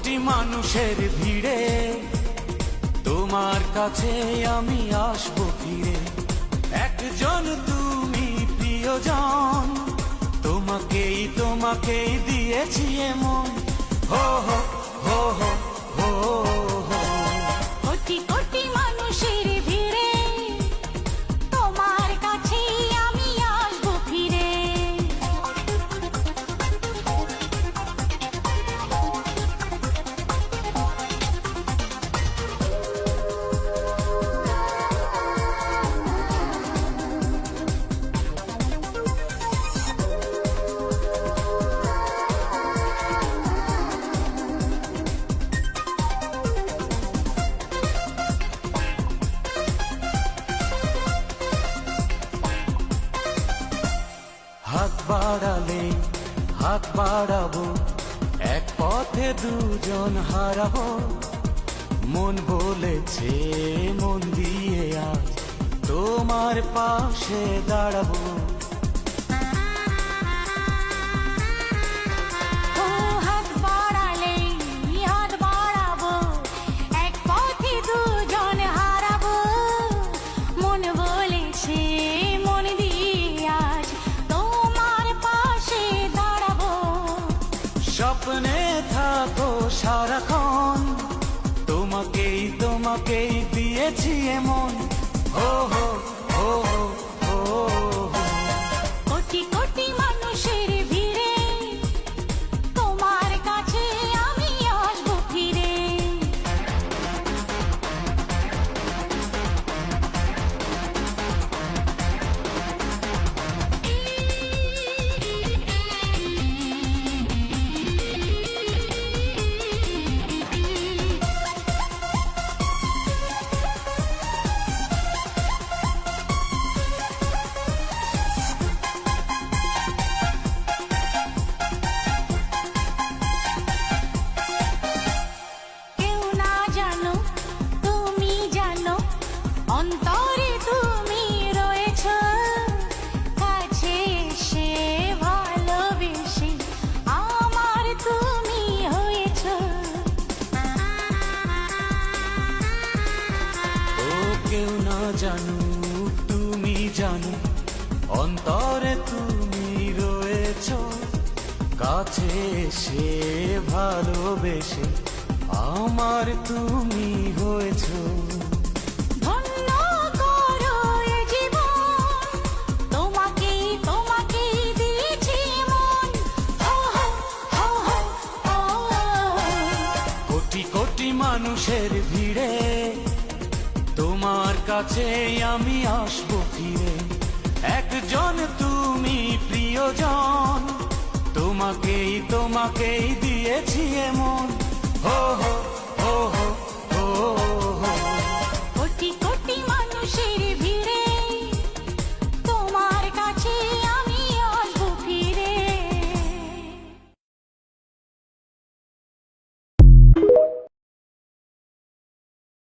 কোটি মানুষের ভিড়ে তোমার কাছে আমি আসবো ফিরে। একজন তুমি প্রিয়জন, তোমাকেই দিয়েছি এমন। হো হো হো হো হো হো। কোটি কোটি মানুষের ভিড়ে তোমার কাছে আমি আসবো ফিরে। হাত বাড়ালে হাত বাড়াবো, এক পথে দুজন হারাবো। মন বলেছে মন দিয়ে আজ তোমার পাশে দাঁড়াবো। ও হাত বাড়ালে হাত বাড়াবো, এক পথে দুজন হারাবো। মন বলেছে মন দিয়ে আজ তোমার পাশে দাঁড়াবো। স্বপ্নে থাকো সারাক্ষণ, তোমাকেই দিয়েছি এমন। হো হো হো হো হো। কোটি কোটি মানুষের ভিড়ে তোমার কাছে আমি আসবো ফিরে। অন্তরে তুমি রয়েছ, কাছে এসে ভালোবেসে আমার তুমি হয়েছ। ও কেউ না জানুক তুমি জানো, অন্তরে তুমি রয়েছ, কাছে এসে ভালোবেসে আমার তুমি হয়েছ। ধন্য করো এ জীবন, তোমাকেই দিয়েছি মন। হো হো হো হো হো। কোটি কোটি মানুষের ভিড়ে তোমার কাছে আমি আসবো ফিরে। একজন তুমি প্রিয়জন, তোমাকেই দিয়েছি এমন।